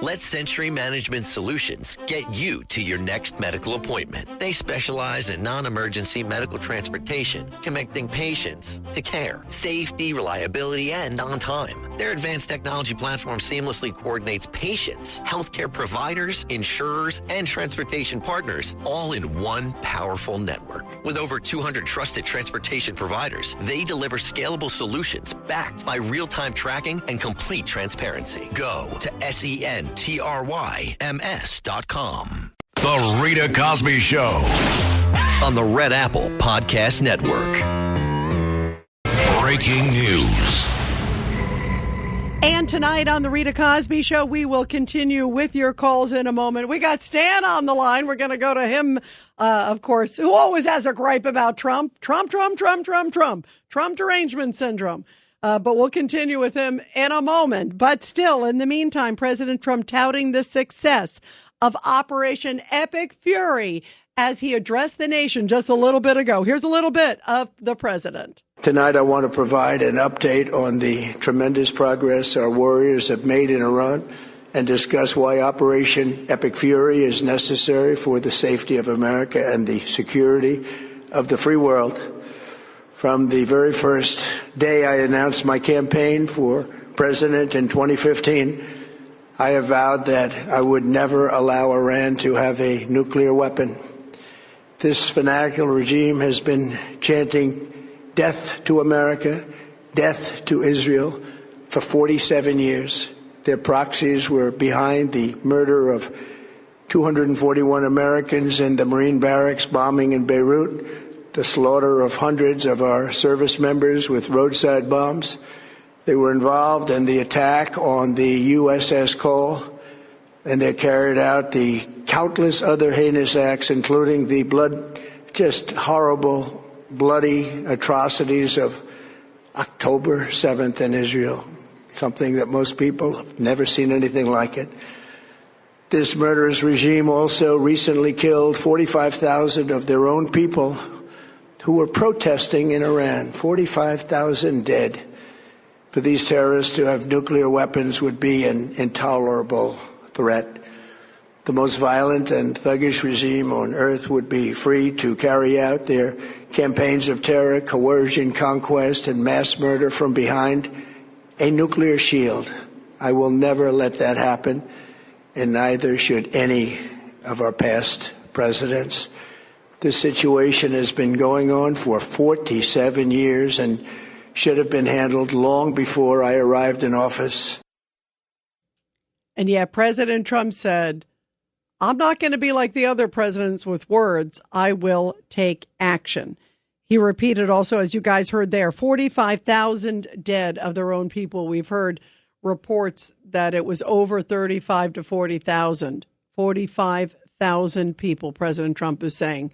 Let Century Management Solutions get you to your next medical appointment. They specialize in non-emergency medical transportation, connecting patients to care, safety, reliability, and on time. Their advanced technology platform seamlessly coordinates patients, healthcare providers, insurers, and transportation partners all in one powerful network. With over 200 trusted transportation providers, they deliver scalable solutions backed by real-time tracking and complete transparency. Go to SENTRYMS.com. The Rita Cosby Show On the Red Apple Podcast Network. Breaking news. And tonight on the Rita Cosby Show, we will continue with your calls in a moment. We got Stan on the line. We're going to go to him, of course, who always has a gripe about Trump derangement syndrome. But we'll continue with him in a moment. But still, in the meantime, President Trump touting the success of Operation Epic Fury as he addressed the nation just a little bit ago. Here's a little bit of the president. Tonight, I want to provide an update on the tremendous progress our warriors have made in Iran and discuss why Operation Epic Fury is necessary for the safety of America and the security of the free world. From the very first day I announced my campaign for president in 2015, I have vowed that I would never allow Iran to have a nuclear weapon. This fanatical regime has been chanting death to America, death to Israel for 47 years. Their proxies were behind the murder of 241 Americans in the Marine barracks bombing in Beirut, the slaughter of hundreds of our service members with roadside bombs. They were involved in the attack on the USS Cole, and they carried out the countless other heinous acts, including the just horrible, bloody atrocities of October 7th in Israel, something that most people have never seen anything like it. This murderous regime also recently killed 45,000 of their own people who were protesting in Iran. 45,000 dead. For these terrorists to have nuclear weapons would be an intolerable threat. The most violent and thuggish regime on earth would be free to carry out their campaigns of terror, coercion, conquest, and mass murder from behind a nuclear shield. I will never let that happen, and neither should any of our past presidents. This situation has been going on for 47 years and should have been handled long before I arrived in office. And yet President Trump said, I'm not going to be like the other presidents with words. I will take action. He repeated also, as you guys heard there, 45,000 dead of their own people. We've heard reports that it was over 35 to 40,000. 45,000 people, President Trump is saying.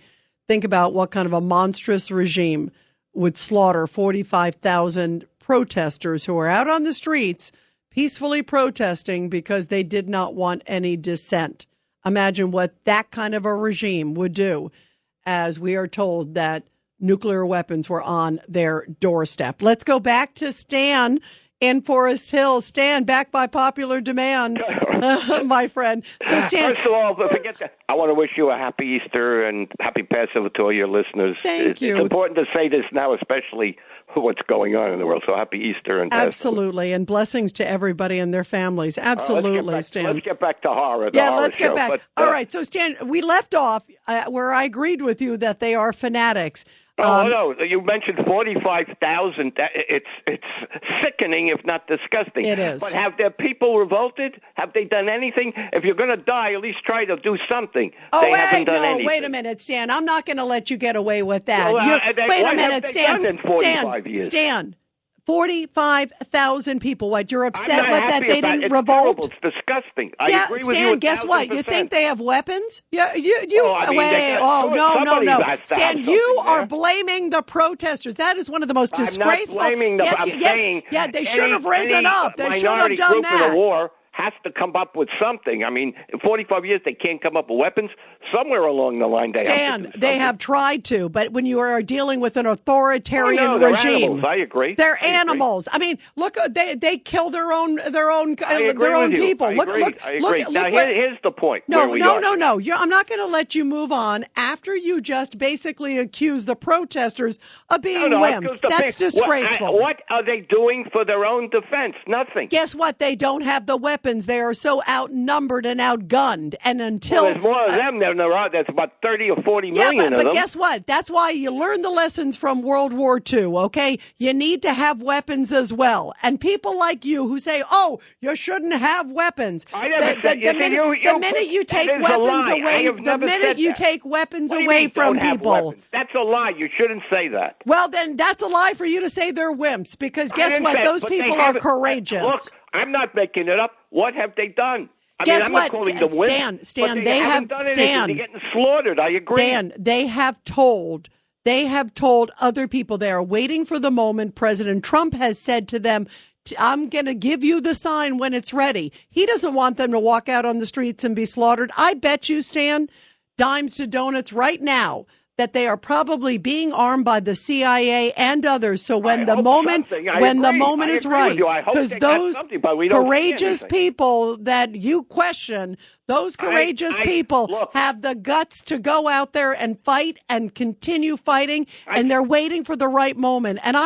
Think about what kind of a monstrous regime would slaughter 45,000 protesters who are out on the streets peacefully protesting because they did not want any dissent. Imagine what that kind of a regime would do, as we are told that nuclear weapons were on their doorstep. Let's go back to Stan in Forest Hill. Stan, back by popular demand, my friend. So, Stan, first of all, forget that. I want to wish you a happy Easter and happy Passover to all your listeners. Thank you. It's important to say this now, especially what's going on in the world. So happy Easter and Passover. Absolutely, and blessings to everybody and their families. Absolutely, Stan. Let's get back to horror. Let's get back. But, all right, so Stan, we left off where I agreed with you that they are fanatics. No, you mentioned 45,000. It's sickening, if not disgusting. It is. But have their people revolted? Have they done anything? If you're going to die, at least try to do something. They haven't done anything. Wait a minute, Stan. I'm not going to let you get away with that. Well, wait a minute, Stan. In 45 years? Stan. 45,000 people. What, you're upset with that they didn't revolt? Terrible. It's disgusting. I agree with you. Stan, guess what? 1,000%. You think they have weapons? No. Stan, you are blaming the protesters. That is one of the most disgraceful. I'm not blaming them. I'm saying they should have risen up. They should have done that. In a war has to come up with something. I mean, in 45 years, they can't come up with weapons. Somewhere along the line, they have tried to, but when you are dealing with an authoritarian regime, animals. I agree. They're animals. I mean, look, they kill their own people. I agree. Now, here's the point. No. I'm not going to let you move on after you just basically accuse the protesters of being wimps. That's disgraceful. What are they doing for their own defense? Nothing. Guess what? They don't have the weapons. They are so outnumbered and outgunned. And until there's more of them than there are. There's about 30 or 40 million of them. But guess what? That's why you learn the lessons from World War II, okay? You need to have weapons as well. And people like you who say, oh, you shouldn't have weapons. I never said the minute you take weapons away, from people. That's a lie. You shouldn't say that. Well, then that's a lie for you to say they're wimps, because guess what? Those people are courageous. Look, I'm not making it up. What have they done? I'm not calling them wimps. Stan, they haven't done anything. They're getting slaughtered. I agree. Stan, they have told other people they are waiting for the moment. President Trump has said to them, I'm going to give you the sign when it's ready. He doesn't want them to walk out on the streets and be slaughtered. I bet you, Stan, dimes to donuts right now, that they are probably being armed by the CIA and others. So when the moment is right, because those courageous people that you question, those courageous people have the guts to go out there and fight and continue fighting, and they're waiting for the right moment. And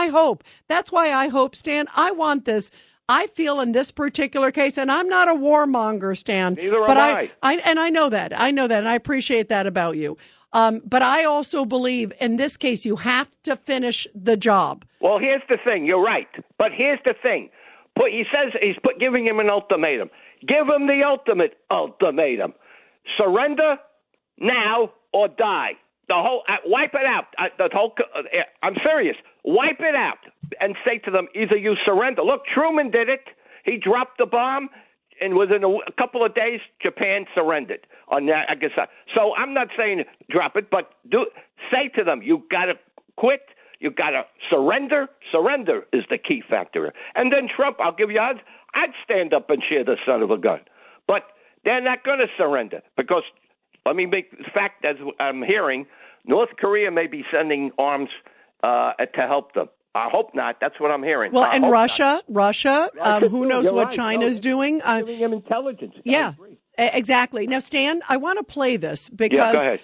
that's why I hope, Stan, I want this. I feel in this particular case, and I'm not a warmonger, Stan, but I know that, and I appreciate that about you. But I also believe in this case, you have to finish the job. Well, here's the thing. You're right. But here's the thing. He says he's giving him an ultimatum. Give him the ultimate ultimatum. Surrender now or die. Wipe it out. I'm serious. Wipe it out and say to them, either you surrender. Look, Truman did it. He dropped the bomb, and within a couple of days, Japan surrendered. On that, I guess. So I'm not saying drop it, but say to them, you got to quit. You got to surrender. Surrender is the key factor. And then Trump, I'll give you odds. I'd stand up and share the son of a gun. But they're not going to surrender because, let me make the fact, as I'm hearing, North Korea may be sending arms to help them. I hope not. That's what I'm hearing. Well, and Russia, who knows what China's doing? Giving them intelligence. Yeah. Exactly. Now, Stan, I want to play this because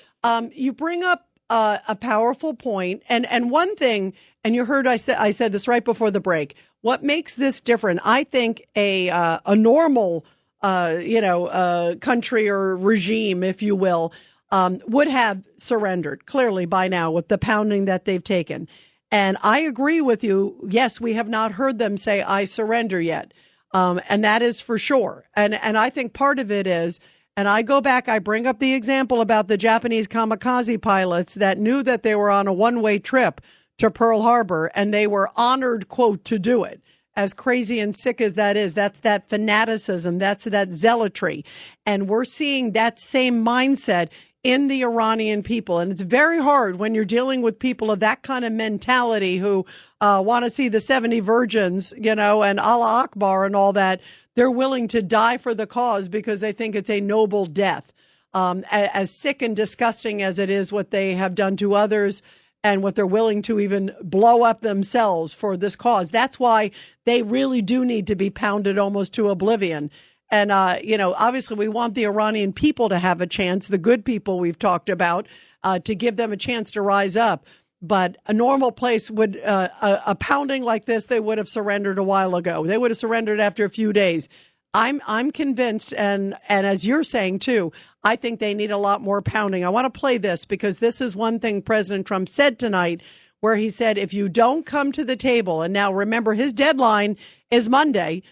you bring up a powerful point. And one thing, and you heard I said this right before the break, what makes this different, I think a normal, country or regime, if you will, would have surrendered clearly by now with the pounding that they've taken. And I agree with you. Yes, we have not heard them say, I surrender yet. And that is for sure. And I think part of it is, and I go back, I bring up the example about the Japanese kamikaze pilots that knew that they were on a one-way trip to Pearl Harbor, and they were honored, quote, to do it. As crazy and sick as that is, that's that fanaticism, that's that zealotry. And we're seeing that same mindset in the Iranian people. And it's very hard when you're dealing with people of that kind of mentality who want to see the 70 virgins, and Allah Akbar and all that. They're willing to die for the cause because they think it's a noble death. As sick and disgusting as it is what they have done to others and what they're willing to even blow up themselves for this cause. That's why they really do need to be pounded almost to oblivion. And, obviously we want the Iranian people to have a chance, the good people we've talked about, to give them a chance to rise up. But a normal place would, a pounding like this, they would have surrendered a while ago. They would have surrendered after a few days. I'm convinced, and as you're saying too, I think they need a lot more pounding. I want to play this because this is one thing President Trump said tonight, where he said, if you don't come to the table, and now remember his deadline is Monday,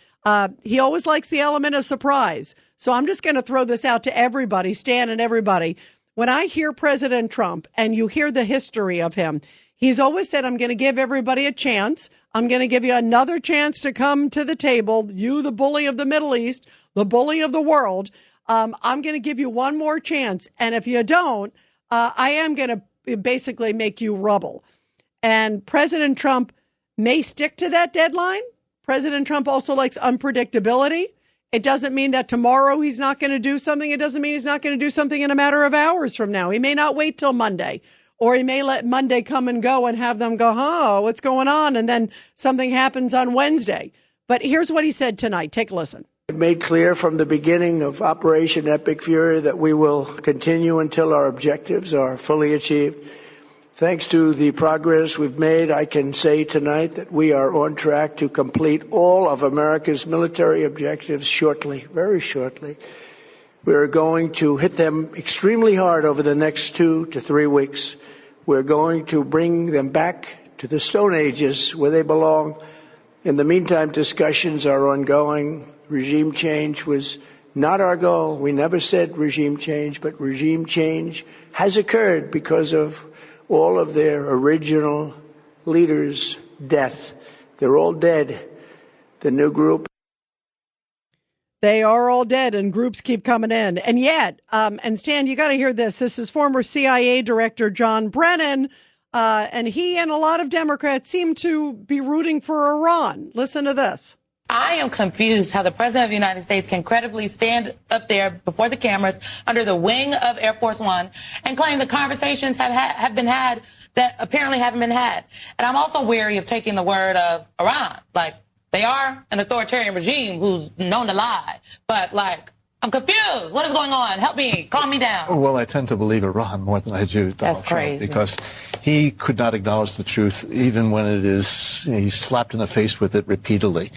he always likes the element of surprise. So I'm just going to throw this out to everybody, Stan and everybody. When I hear President Trump and you hear the history of him, he's always said, I'm going to give everybody a chance. I'm going to give you another chance to come to the table. You, the bully of the Middle East, the bully of the world. I'm going to give you one more chance. And if you don't, I am going to basically make you rubble. And President Trump may stick to that deadline. President Trump also likes unpredictability. It doesn't mean that tomorrow he's not going to do something. It doesn't mean he's not going to do something in a matter of hours from now. He may not wait till Monday, or he may let Monday come and go and have them go, what's going on? And then something happens on Wednesday. But here's what he said tonight. Take a listen. It made clear from the beginning of Operation Epic Fury that we will continue until our objectives are fully achieved. Thanks to the progress we've made, I can say tonight that we are on track to complete all of America's military objectives shortly, very shortly. We are going to hit them extremely hard over the next 2 to 3 weeks. We're going to bring them back to the Stone Ages where they belong. In the meantime, discussions are ongoing. Regime change was not our goal. We never said regime change, but regime change has occurred because of all of their original leaders' death. They're all dead. The new group. They are all dead, and groups keep coming in. And yet, and Stan, you got to hear this. This is former CIA Director John Brennan, and he and a lot of Democrats seem to be rooting for Iran. Listen to this. I am confused how the President of the United States can credibly stand up there before the cameras under the wing of Air Force One and claim the conversations have been had that apparently haven't been had. And I'm also wary of taking the word of Iran. Like, they are an authoritarian regime who's known to lie. But, like, I'm confused. What is going on? Help me. Calm me down. Well, I tend to believe Iran more than I do Donald Trump, because he could not acknowledge the truth even when it is, he's slapped in the face with it repeatedly.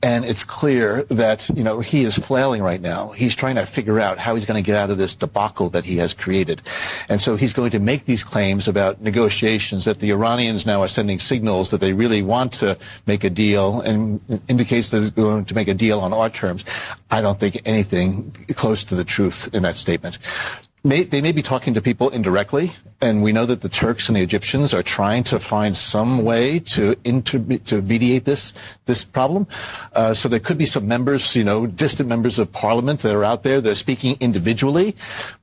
And it's clear that, he is flailing right now. He's trying to figure out how he's going to get out of this debacle that he has created. And so he's going to make these claims about negotiations, that the Iranians now are sending signals that they really want to make a deal, and indicates that they're going to make a deal on our terms. I don't think anything close to the truth in that statement. They may be talking to people indirectly, and we know that the Turks and the Egyptians are trying to find some way to mediate this problem. So there could be some members, distant members of parliament that are out there that are speaking individually,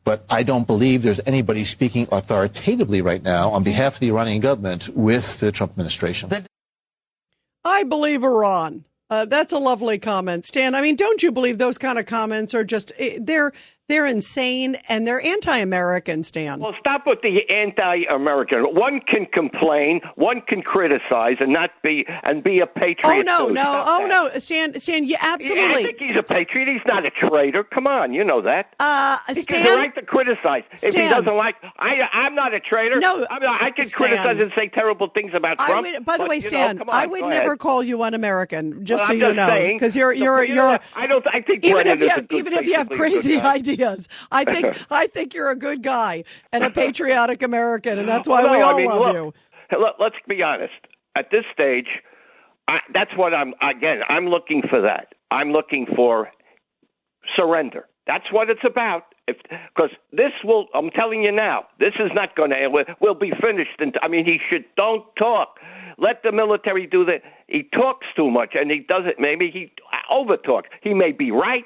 but I don't believe there's anybody speaking authoritatively right now on behalf of the Iranian government with the Trump administration. I believe Iran. That's a lovely comment, Stan. I mean, don't you believe those kind of comments are just, they're insane and they're anti-American, Stan. Well, stop with the anti-American. One can complain, one can criticize, and be a patriot. No, Stan, you absolutely. Yeah, I think he's a patriot. He's not a traitor. Come on, you know that. Stan, he has the right to criticize. Stan, if he doesn't like, I'm not a traitor. No, I can Stan, criticize and say terrible things about Trump. By the way, Stan, I would never call you un-American, just so you know, because you're. I think even if you have crazy ideas. I think you're a good guy and a patriotic American, and that's why we all love you. Let's be honest. At this stage, that's what I'm looking for that. I'm looking for surrender. That's what it's about. Because I'm telling you now, this is not going to, we'll be finished. Don't talk. Let the military do that. He talks too much, and he does it. Maybe he over-talks. He may be right,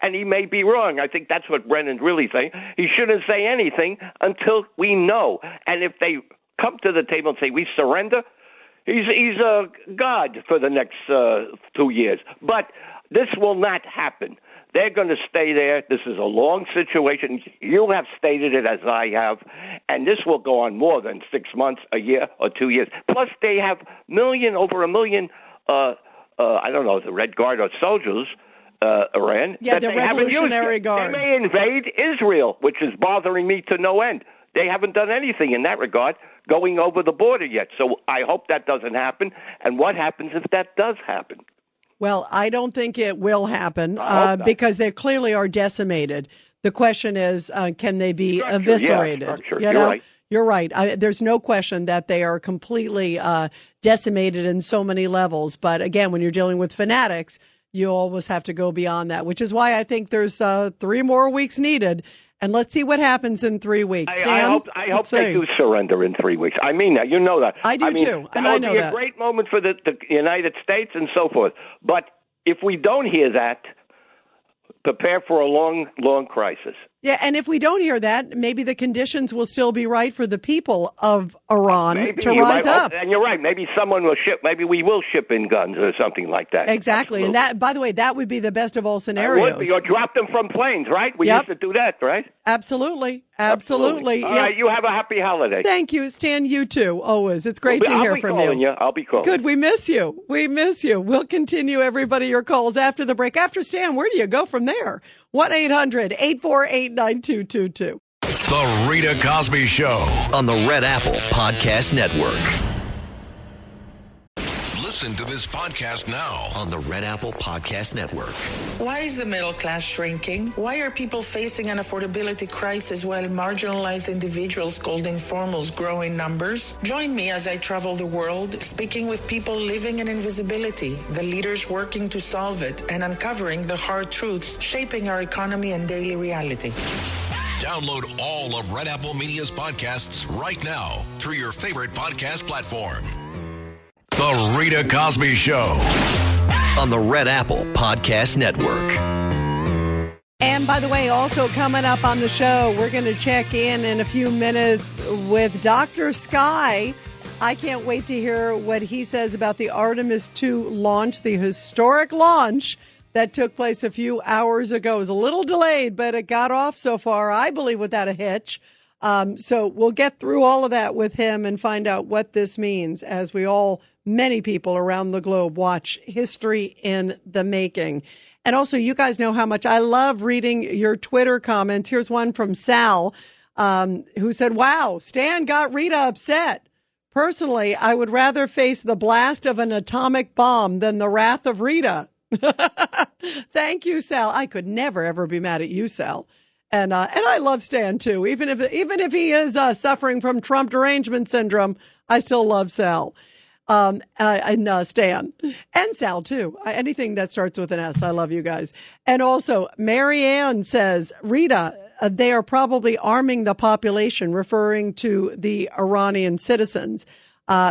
and he may be wrong. I think that's what Brennan's really saying. He shouldn't say anything until we know. And if they come to the table and say, we surrender, he's a god for the next 2 years. But this will not happen. They're going to stay there. This is a long situation. You have stated it as I have, and this will go on more than 6 months, a year, or 2 years. Plus, they have over a million, the Red Guard or soldiers, Iran. Yeah, the Revolutionary Guard. They may invade Israel, which is bothering me to no end. They haven't done anything in that regard going over the border yet. So I hope that doesn't happen. And what happens if that does happen? Well, I don't think it will happen because they clearly are decimated. The question is, can they be eviscerated? Yeah, You're right. There's no question that they are completely decimated in so many levels. But again, when you're dealing with fanatics, you always have to go beyond that, which is why I think there's 3 more weeks needed. And let's see what happens in 3 weeks. Stan, I hope they do surrender in 3 weeks. I mean that. You know that. I do too. And I know that. That would be a great moment for the United States and so forth. But if we don't hear that, prepare for a long, long crisis. Yeah, and if we don't hear that, maybe the conditions will still be right for the people of Iran to rise up. And you're right. Maybe someone will ship. Maybe we will ship in guns or something like that. Exactly. Absolutely. And that, by the way, that would be the best of all scenarios. Would be, or drop them from planes, right? We used to do that, right? Absolutely. All right. You have a happy holiday. Thank you, Stan. You too. Always. It's great to hear from you. I'll be calling. Good. We miss you. We miss you. We'll continue, everybody, your calls after the break. After Stan, where do you go from there? 1-800-848-9222. The Rita Cosby Show on the Red Apple Podcast Network. Listen to this podcast now On the Red Apple Podcast Network. Why is the middle class shrinking? Why are people facing an affordability crisis while marginalized individuals called informals grow in numbers? Join me as I travel the world, speaking with people living in invisibility, the leaders working to solve it, and uncovering the hard truths shaping our economy and daily reality. Download all of Red Apple Media's podcasts right now through your favorite podcast platform. The Rita Cosby Show on the Red Apple Podcast Network. And by the way, also coming up on the show, we're going to check in a few minutes with Dr. Sky. I can't wait to hear what he says about the Artemis 2 launch, the historic launch that took place a few hours ago. It was a little delayed, but it got off so far, I believe, without a hitch. So we'll get through all of that with him and find out what this means as many people around the globe watch history in the making. And also, you guys know how much I love reading your Twitter comments. Here's one from Sal, who said, wow, Stan got Rita upset. Personally, I would rather face the blast of an atomic bomb than the wrath of Rita. Thank you, Sal. I could never, ever be mad at you, Sal. And I love Stan, too. Even if he is suffering from Trump derangement syndrome, I still love Sal. And Stan and Sal, too. Anything that starts with an S. I love you guys. And also, Marianne says, Rita, they are probably arming the population, referring to the Iranian citizens.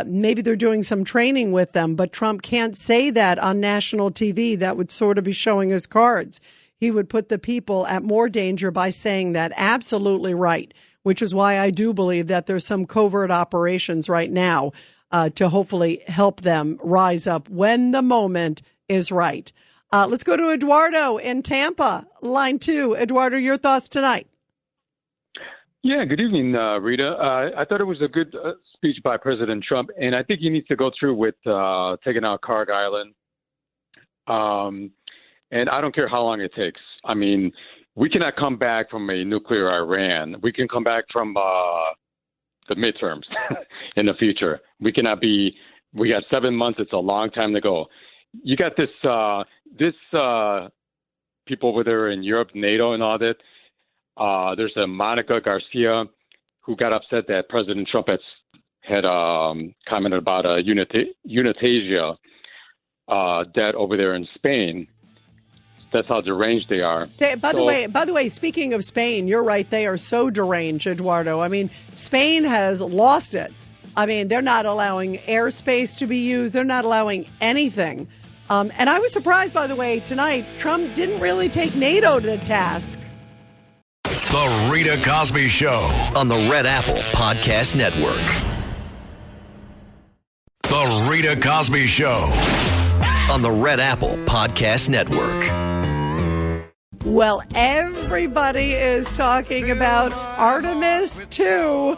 Maybe they're doing some training with them, but Trump can't say that on national TV. That would sort of be showing his cards. He would put the people at more danger by saying that. Absolutely right, which is why I do believe that there's some covert operations right now to hopefully help them rise up when the moment is right. Let's go to Eduardo in Tampa, line 2. Eduardo, your thoughts tonight? Yeah, good evening, Rita. I thought it was a good speech by President Trump, and I think he needs to go through with taking out Carg Island. And I don't care how long it takes. I mean, we cannot come back from a nuclear Iran. We can come back from the midterms in the future. We cannot be. We got 7 months. It's a long time to go. You got this people over there in Europe, NATO, and all that. There's a Monica Garcia who got upset that President Trump had commented about a Unitasia debt over there in Spain. That's how deranged they are. By the way, speaking of Spain, you're right. They are so deranged, Eduardo. I mean, Spain has lost it. I mean, they're not allowing airspace to be used. They're not allowing anything. And I was surprised, by the way, tonight, Trump didn't really take NATO to task. The Rita Cosby Show on the Red Apple Podcast Network. The Rita Cosby Show on the Red Apple Podcast Network. Well, everybody is talking about Artemis 2.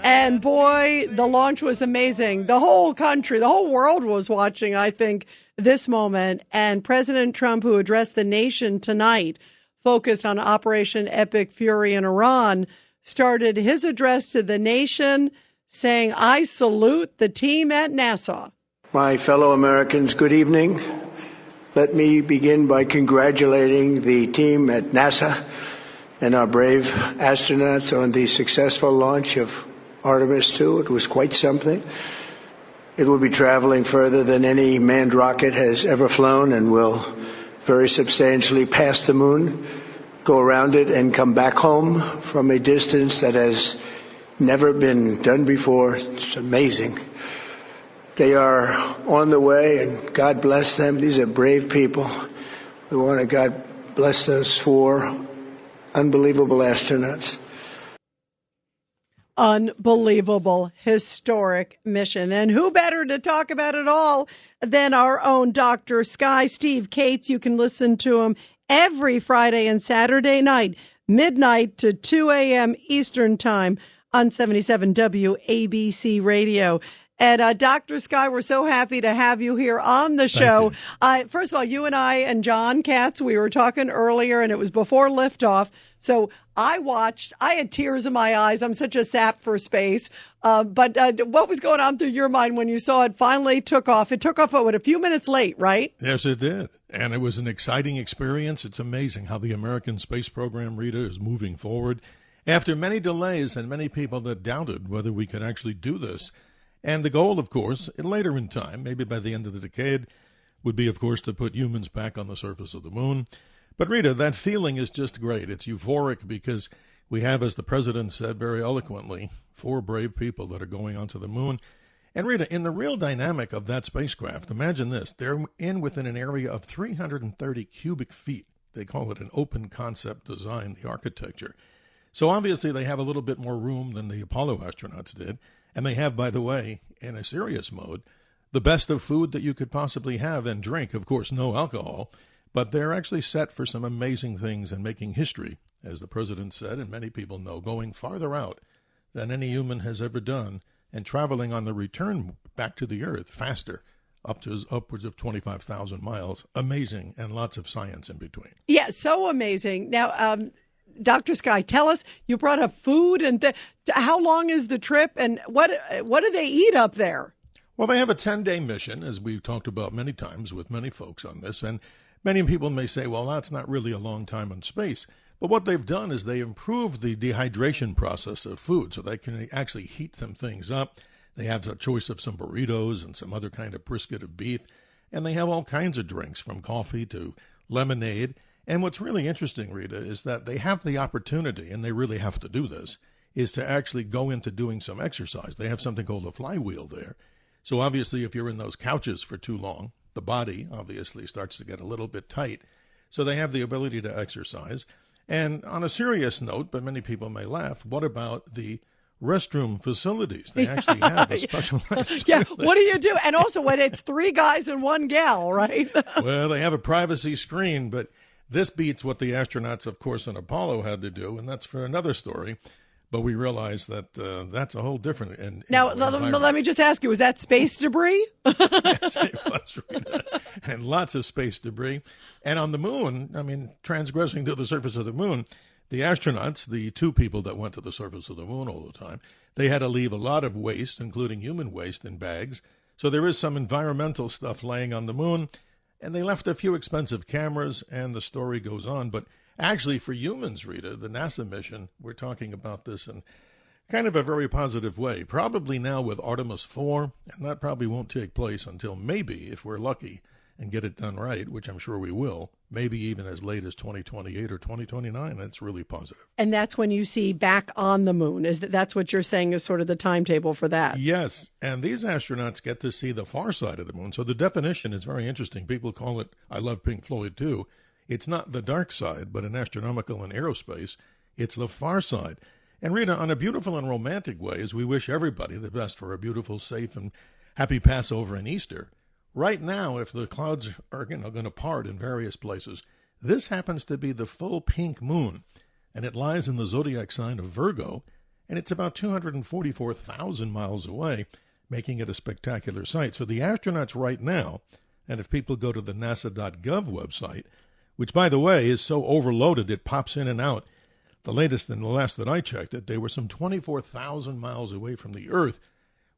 And boy, the launch was amazing. The whole country, the whole world was watching, I think, this moment. And President Trump, who addressed the nation tonight, focused on Operation Epic Fury in Iran, started his address to the nation saying, I salute the team at NASA. My fellow Americans, good evening. Let me begin by congratulating the team at NASA and our brave astronauts on the successful launch of Artemis 2. It was quite something. It will be traveling further than any manned rocket has ever flown and will very substantially pass the moon, go around it, and come back home from a distance that has never been done before. It's amazing. They are on the way, and God bless them. These are brave people. We want to, God bless those 4 unbelievable astronauts. Unbelievable, historic mission. And who better to talk about it all than our own Dr. Sky, Steve Cates. You can listen to him every Friday and Saturday night, midnight to 2 a.m. Eastern Time on 77 WABC Radio. And Dr. Sky, we're so happy to have you here on the show. First of all, you and I and John Katz, we were talking earlier, and it was before liftoff. So I had tears in my eyes. I'm such a sap for space. But what was going on through your mind when you saw it finally took off? It took off, a few minutes late, right? Yes, it did. And it was an exciting experience. It's amazing how the American space program, Rita, is moving forward. After many delays and many people that doubted whether we could actually do this. And the goal, of course, later in time, maybe by the end of the decade, would be, of course, to put humans back on the surface of the moon. But, Rita, that feeling is just great. It's euphoric because we have, as the president said very eloquently, 4 brave people that are going onto the moon. And, Rita, in the real dynamic of that spacecraft, imagine this. They're within an area of 330 cubic feet. They call it an open concept design, the architecture. So, obviously, they have a little bit more room than the Apollo astronauts did. And they have, by the way, in a serious mode, the best of food that you could possibly have and drink. Of course, no alcohol. But they're actually set for some amazing things and making history, as the president said, and many people know, going farther out than any human has ever done and traveling on the return back to the Earth faster, upwards of 25,000 miles. Amazing, and lots of science in between. Yeah, so amazing. Now, Dr. Sky, tell us, you brought up food, and how long is the trip, and what do they eat up there? Well, they have a 10-day mission, as we've talked about many times with many folks on this, and many people may say, well, that's not really a long time in space. But what they've done is they improved the dehydration process of food so they can actually heat them things up. They have a choice of some burritos and some other kind of brisket of beef, and they have all kinds of drinks from coffee to lemonade. And what's really interesting, Rita, is that they have the opportunity, and they really have to do this, is to actually go into doing some exercise. They have something called a flywheel there. So obviously, if you're in those couches for too long, the body obviously starts to get a little bit tight. So they have the ability to exercise. And on a serious note, but many people may laugh, what about the restroom facilities? They actually have a specialized toilet. What do you do? And also when it's 3 guys and 1 gal, right? Well, they have a privacy screen, but this beats what the astronauts, of course, on Apollo had to do, and that's for another story. But we realize that that's a whole different. Now, let me just ask you: was that space debris? Yes, it was, Rita. And lots of space debris. And on the moon, I mean, transgressing to the surface of the moon, the astronauts, the 2 people that went to the surface of the moon all the time, they had to leave a lot of waste, including human waste, in bags. So there is some environmental stuff laying on the moon, and they left a few expensive cameras, and the story goes on, but. Actually, for humans, Rita, the NASA mission, we're talking about this in kind of a very positive way. Probably now with Artemis 4, and that probably won't take place until maybe, if we're lucky and get it done right, which I'm sure we will, maybe even as late as 2028 or 2029. That's really positive. And that's when you see back on the moon. That's what you're saying is sort of the timetable for that? Yes, and these astronauts get to see the far side of the moon. So the definition is very interesting. People call it, I love Pink Floyd too, it's not the dark side, but in astronomical and aerospace, it's the far side. And Rita, on a beautiful and romantic way, as we wish everybody the best for a beautiful, safe, and happy Passover and Easter, right now, if the clouds are going to part in various places, this happens to be the full pink moon, and it lies in the zodiac sign of Virgo, and it's about 244,000 miles away, making it a spectacular sight. So the astronauts right now, and if people go to the nasa.gov website, which, by the way, is so overloaded it pops in and out. The latest and the last that I checked it, they were some 24,000 miles away from the Earth,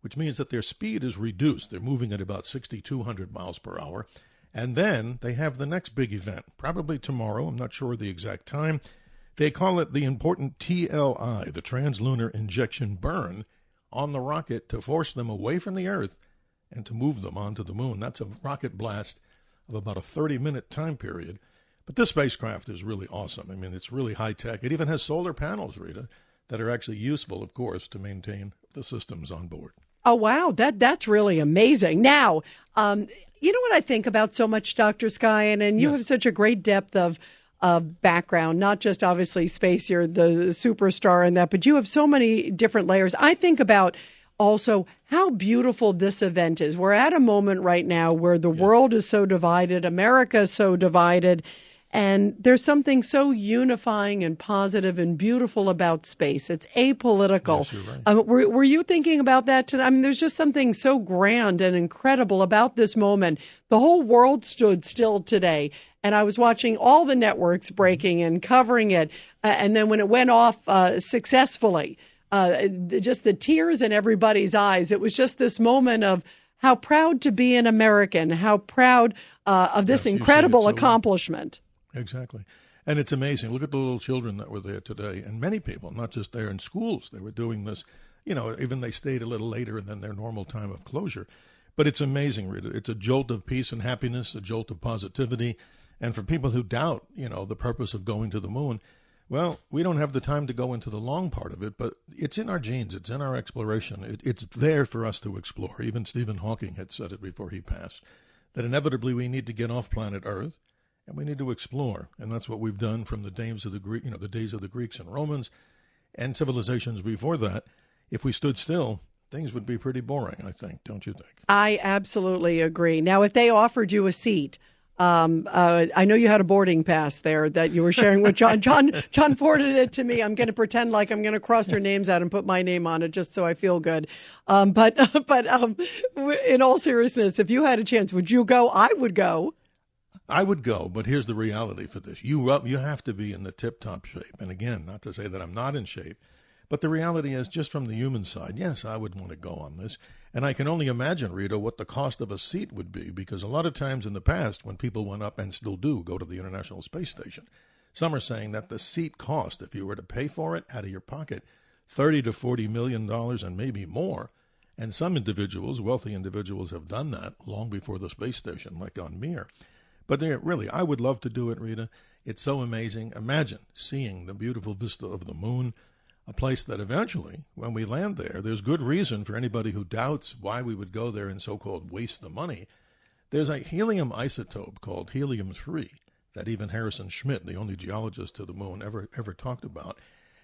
which means that their speed is reduced. They're moving at about 6,200 miles per hour. And then they have the next big event, probably tomorrow. I'm not sure the exact time. They call it the important TLI, the Translunar Injection Burn, on the rocket to force them away from the Earth and to move them onto the moon. That's a rocket blast of about a 30-minute time period. But this spacecraft is really awesome. I mean, it's really high-tech. It even has solar panels, Rita, that are actually useful, of course, to maintain the systems on board. Oh, wow. That's really amazing. Now, you know what I think about so much, Dr. Sky, and you have such a great depth of background, not just obviously space, you're the superstar in that, but you have so many different layers. I think about also how beautiful this event is. We're at a moment right now where the world is so divided, America is so divided, and there's something so unifying and positive and beautiful about space. It's apolitical. Yes, you're right. Were you thinking about that tonight? I mean, there's just something so grand and incredible about this moment. The whole world stood still today, and I was watching all the networks breaking and covering it, and then when it went off successfully, just the tears in everybody's eyes. It was just this moment of how proud to be an American, how proud of this incredible accomplishment. Exactly. And it's amazing. Look at the little children that were there today, and many people, not just there in schools, they were doing this, even they stayed a little later than their normal time of closure. But it's amazing, Rita. It's a jolt of peace and happiness, a jolt of positivity. And for people who doubt, the purpose of going to the moon, well, we don't have the time to go into the long part of it, but it's in our genes. It's in our exploration. It's there for us to explore. Even Stephen Hawking had said it before he passed, that inevitably we need to get off planet Earth and we need to explore. And that's what we've done from the days of the days of the Greeks and Romans and civilizations before that. If we stood still, things would be pretty boring, I think. Don't you think? I absolutely agree. Now, if they offered you a seat, I know you had a boarding pass there that you were sharing with John. John forwarded it to me. I'm going to pretend like I'm going to cross your names out and put my name on it just so I feel good. But in all seriousness, if you had a chance, would you go? I would go. I would go, but here's the reality for this. You have to be in the tip-top shape. And again, not to say that I'm not in shape, but the reality is, just from the human side, yes, I would want to go on this. And I can only imagine, Rita, what the cost of a seat would be, because a lot of times in the past, when people went up and still do go to the International Space Station, some are saying that the seat cost, if you were to pay for it out of your pocket, $30 to $40 million and maybe more. And some individuals, wealthy individuals, have done that long before the space station, like on Mir. But really, I would love to do it, Rita. It's so amazing. Imagine seeing the beautiful vista of the moon, a place that eventually, when we land there, there's good reason for anybody who doubts why we would go there and so-called waste the money. There's a helium isotope called helium-3 that even Harrison Schmitt, the only geologist to the moon, ever talked about.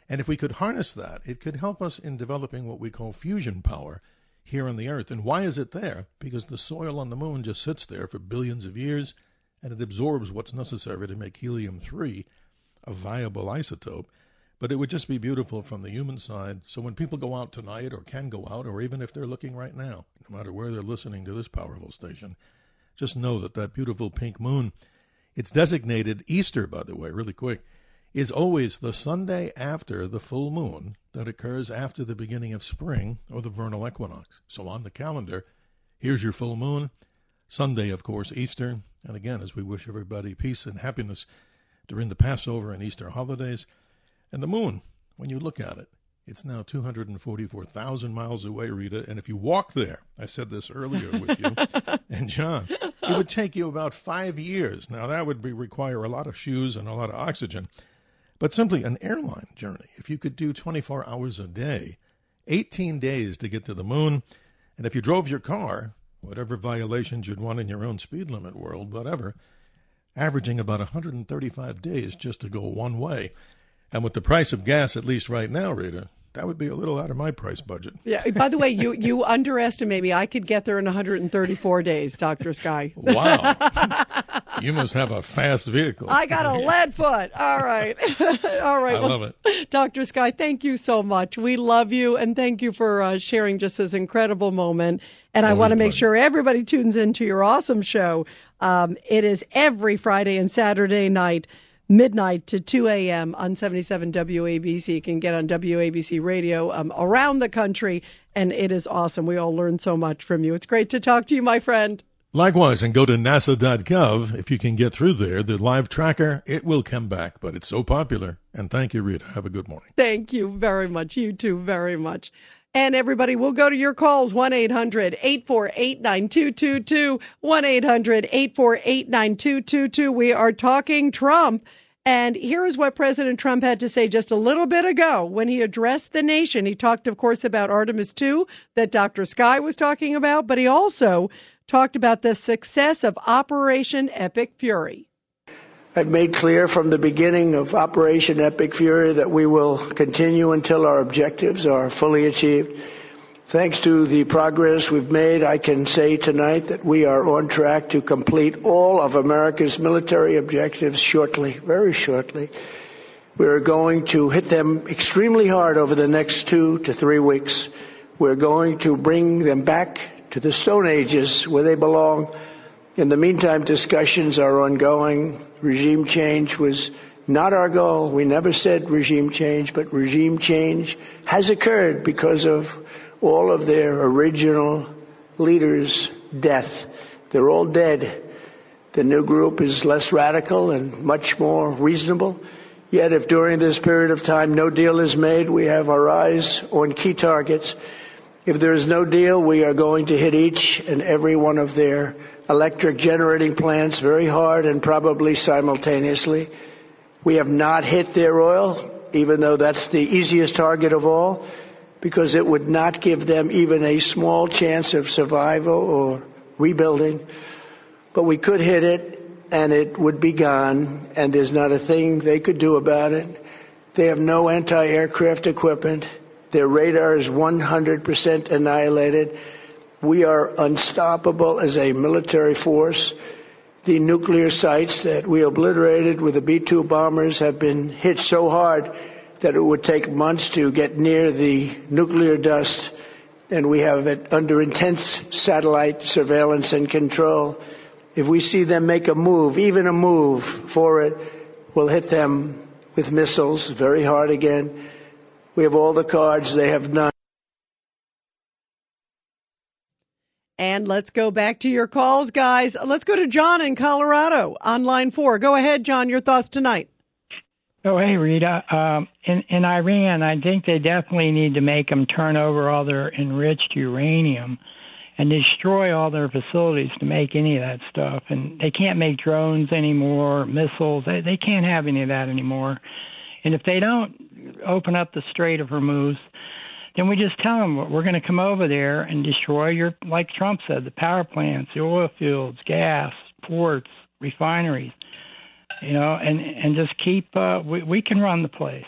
And if we could harness that, it could help us in developing what we call fusion power here on the Earth. And why is it there? Because the soil on the moon just sits there for billions of years, and it absorbs what's necessary to make helium-3 a viable isotope. But it would just be beautiful from the human side. So when people go out tonight, or can go out, or even if they're looking right now, no matter where they're listening to this powerful station, just know that beautiful pink moon, it's designated Easter, by the way, really quick, is always the Sunday after the full moon that occurs after the beginning of spring or the vernal equinox. So on the calendar, here's your full moon. Sunday, of course, Easter. And again, as we wish everybody peace and happiness during the Passover and Easter holidays. And the moon, when you look at it, it's now 244,000 miles away, Rita. And if you walk there, I said this earlier with you and John, it would take you about 5 years. Now, that would require a lot of shoes and a lot of oxygen. But simply an airline journey, if you could do 24 hours a day, 18 days to get to the moon. And if you drove your car, whatever violations you'd want in your own speed limit world, whatever, averaging about 135 days just to go one way. And with the price of gas, at least right now, Rita, that would be a little out of my price budget. Yeah. By the way, you underestimate me. I could get there in 134 days, Dr. Sky. Wow. You must have a fast vehicle. I got a lead foot. All right. All right. I love it. Dr. Sky, thank you so much. We love you, and thank you for sharing just this incredible moment. And I want to make sure everybody tunes into your awesome show. It is every Friday and Saturday night, midnight to 2 a.m. on 77 WABC. You can get on WABC radio around the country, and it is awesome. We all learn so much from you. It's great to talk to you, my friend. Likewise, and go to nasa.gov. If you can get through there, the live tracker, it will come back, but it's so popular. And thank you, Rita. Have a good morning. Thank you very much. You too, very much. And everybody, we'll go to your calls, 1-800-848-9222, 1-800-848-9222. We are talking Trump. And here is what President Trump had to say just a little bit ago when he addressed the nation. He talked, of course, about Artemis 2 that Dr. Sky was talking about, but he also talked about the success of Operation Epic Fury. I've made clear from the beginning of Operation Epic Fury that we will continue until our objectives are fully achieved. Thanks to the progress we've made, I can say tonight that we are on track to complete all of America's military objectives shortly, very shortly. We're going to hit them extremely hard over the next 2 to 3 weeks. We're going to bring them back to the Stone Ages where they belong. In the meantime, discussions are ongoing. Regime change was not our goal. We never said regime change, but regime change has occurred because of all of their original leaders' death. They're all dead. The new group is less radical and much more reasonable. Yet if during this period of time no deal is made, we have our eyes on key targets. If there is no deal, we are going to hit each and every one of their electric generating plants very hard and probably simultaneously. We have not hit their oil, even though that's the easiest target of all, because it would not give them even a small chance of survival or rebuilding. But we could hit it, and it would be gone, and there's not a thing they could do about it. They have no anti-aircraft equipment. Their radar is 100% annihilated. We are unstoppable as a military force. The nuclear sites that we obliterated with the B-2 bombers have been hit so hard that it would take months to get near the nuclear dust, and we have it under intense satellite surveillance and control. If we see them make a move, even a move for it, we'll hit them with missiles very hard again. We have all the cards, they have none. And let's go back to your calls, guys. Let's go to John in Colorado on line 4. Go ahead, John. Your thoughts tonight. Oh, hey, Rita. In Iran, I think they definitely need to make them turn over all their enriched uranium and destroy all their facilities to make any of that stuff. And they can't make drones anymore, missiles. They can't have any of that anymore. And if they don't open up the Strait of Hormuz, then we just tell them we're going to come over there and destroy your, like Trump said, the power plants, the oil fields, gas, ports, refineries, and just keep, we can run the place.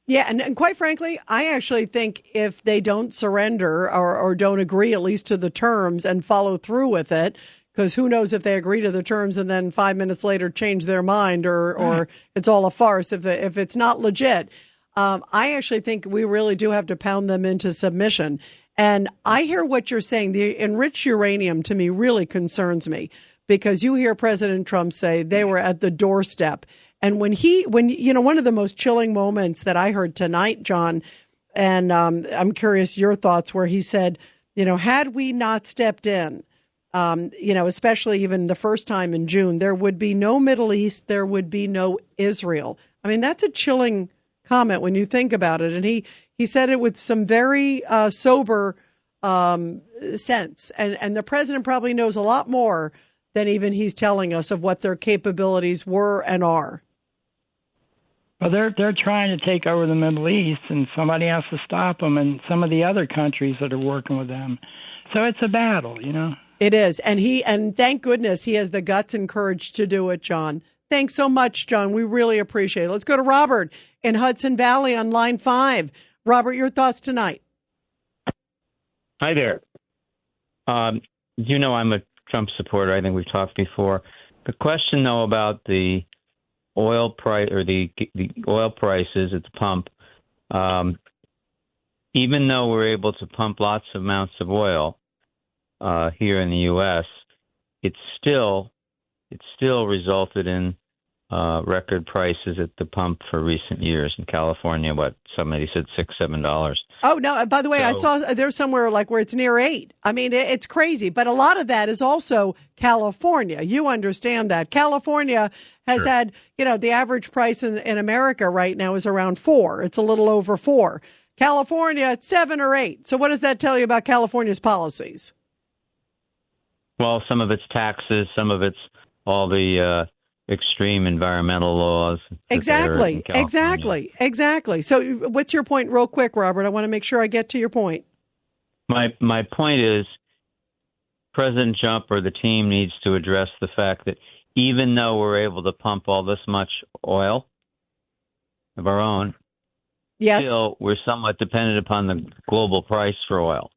Yeah, and quite frankly, I actually think if they don't surrender or don't agree at least to the terms and follow through with it, because who knows if they agree to the terms and then 5 minutes later change their mind or it's all a farce if it's not legit. I actually think we really do have to pound them into submission. And I hear what you're saying. The enriched uranium to me really concerns me because you hear President Trump say they were at the doorstep. And when one of the most chilling moments that I heard tonight, John, and I'm curious your thoughts, where he said, had we not stepped in, especially even the first time in June, there would be no Middle East, there would be no Israel. I mean, that's a chilling comment when you think about it. And he said it with some very sober sense. And the president probably knows a lot more than even he's telling us of what their capabilities were and are. Well, they're trying to take over the Middle East, and somebody has to stop them, and some of the other countries that are working with them. So it's a battle, It is. And thank goodness he has the guts and courage to do it, John. Thanks so much, John. We really appreciate it. Let's go to Robert in Hudson Valley on line 5. Robert, your thoughts tonight. Hi there. I'm a Trump supporter. I think we've talked before. The question, though, about the oil price or the oil prices at the pump, even though we're able to pump lots of amounts of oil here in the U.S., it's still resulted in record prices at the pump for recent years in California. Somebody said $6-7. Oh, no. By the way, I saw there's somewhere like where it's near 8. I mean, it's crazy. But a lot of that is also California. You understand that. California has had, the average price in America right now is around 4. It's a little over 4. California, it's 7 or 8. So what does that tell you about California's policies? Well, some of it's taxes, some of it's all the extreme environmental laws. Exactly. So what's your point real quick, Robert? I want to make sure I get to your point. My point is President Trump or the team needs to address the fact that even though we're able to pump all this much oil of our own, yes, still we're somewhat dependent upon the global price for oil.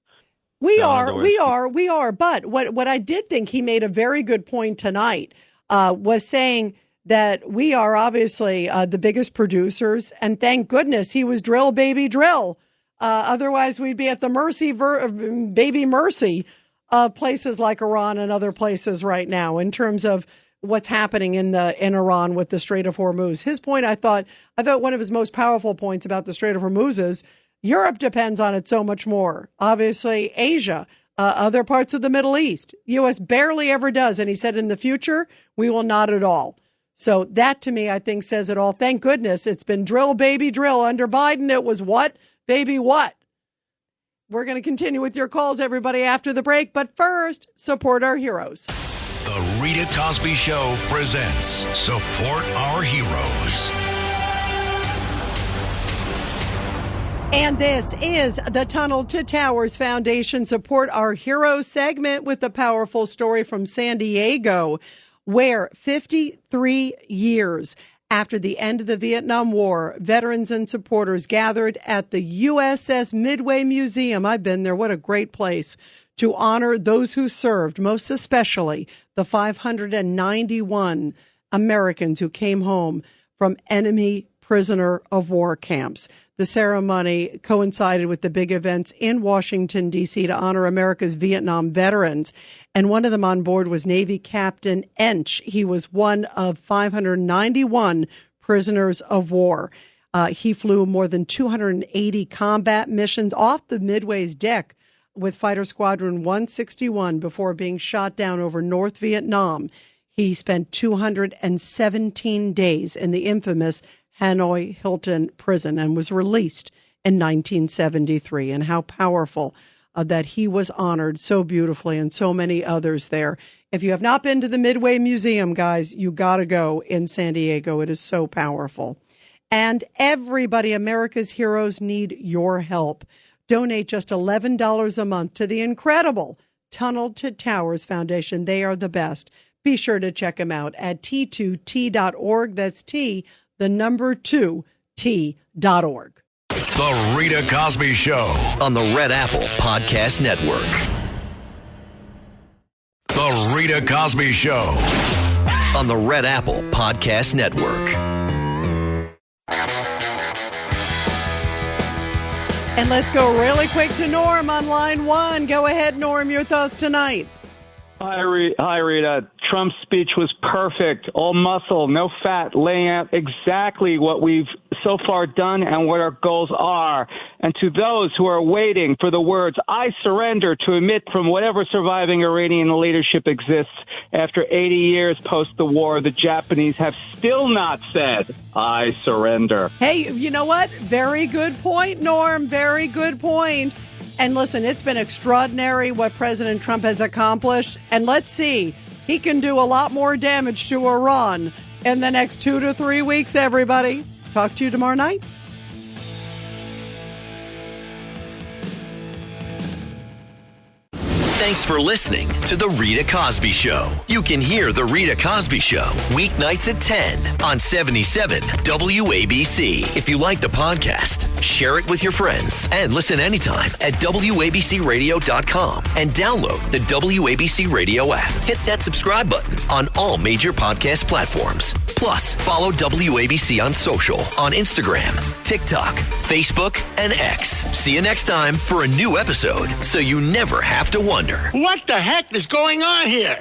We are. But what I did think he made a very good point tonight was saying that we are obviously the biggest producers, and thank goodness he was drill, baby, drill. Otherwise, we'd be at the mercy of places like Iran and other places right now in terms of what's happening in Iran with the Strait of Hormuz. His point, I thought one of his most powerful points about the Strait of Hormuz is Europe depends on it so much more. Obviously, Asia, other parts of the Middle East. U.S. barely ever does. And he said in the future, we will not at all. So that, to me, I think says it all. Thank goodness it's been drill, baby, drill. Under Biden, it was what? Baby, what? We're going to continue with your calls, everybody, after the break. But first, support our heroes. The Rita Cosby Show presents Support Our Heroes. And this is the Tunnel to Towers Foundation Support Our Heroes segment with the powerful story from San Diego, where 53 years after the end of the Vietnam War, veterans and supporters gathered at the USS Midway Museum. I've been there. What a great place to honor those who served, most especially the 591 Americans who came home from enemy prisoner of war camps. The ceremony coincided with the big events in Washington, D.C. to honor America's Vietnam veterans. And one of them on board was Navy Captain Ench. He was one of 591 prisoners of war. He flew more than 280 combat missions off the Midway's deck with Fighter Squadron 161 before being shot down over North Vietnam. He spent 217 days in the infamous Hanoi Hilton prison and was released in 1973. And how powerful that he was honored so beautifully, and so many others there. If you have not been to the Midway Museum, guys, you got to go in San Diego. It is so powerful. And everybody, America's heroes, need your help. Donate just $11 a month to the incredible Tunnel to Towers Foundation. They are the best. Be sure to check them out at T2T.org. That's T, the number 2, T.org. The Rita Cosby Show on the Red Apple Podcast Network. The Rita Cosby Show on the Red Apple Podcast Network. And let's go really quick to Norm on line 1. Go ahead, Norm, your thoughts tonight. Hi, Rita. Trump's speech was perfect. All muscle, no fat, laying out exactly what we've so far done and what our goals are. And to those who are waiting for the words, I surrender, to emit from whatever surviving Iranian leadership exists after 80 years post the war, the Japanese have still not said, I surrender. Hey, you know what? Very good point, Norm. Very good point. And listen, it's been extraordinary what President Trump has accomplished. And let's see, he can do a lot more damage to Iran in the next 2 to 3 weeks, everybody. Talk to you tomorrow night. Thanks for listening to The Rita Cosby Show. You can hear The Rita Cosby Show weeknights at 10 on 77 WABC. If you like the podcast, share it with your friends and listen anytime at WABCRadio.com and download the WABC Radio app. Hit that subscribe button on all major podcast platforms. Plus, follow WABC on social on Instagram, TikTok, Facebook, and X. See you next time for a new episode so you never have to wonder. What the heck is going on here?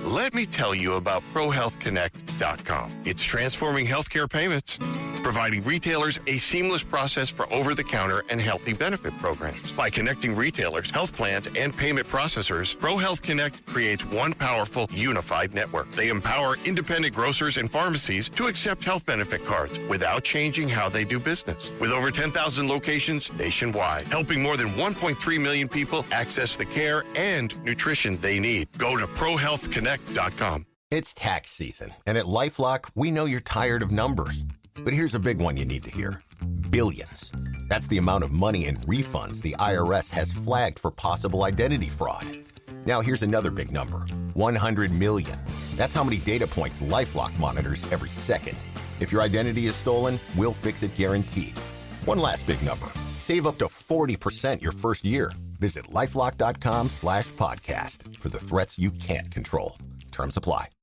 Let me tell you about ProHealthConnect.com. It's transforming healthcare payments, providing retailers a seamless process for over-the-counter and healthy benefit programs. By connecting retailers, health plans, and payment processors, ProHealth Connect creates one powerful, unified network. They empower independent grocers and pharmacies to accept health benefit cards without changing how they do business. With over 10,000 locations nationwide, helping more than 1.3 million people access the care and nutrition they need. Go to ProHealthConnect.com. It's tax season, and at LifeLock, we know you're tired of numbers. But here's a big one you need to hear. Billions. That's the amount of money in refunds the IRS has flagged for possible identity fraud. Now here's another big number. 100 million. That's how many data points LifeLock monitors every second. If your identity is stolen, we'll fix it guaranteed. One last big number. Save up to 40% your first year. Visit LifeLock.com/podcast for the threats you can't control. Terms apply.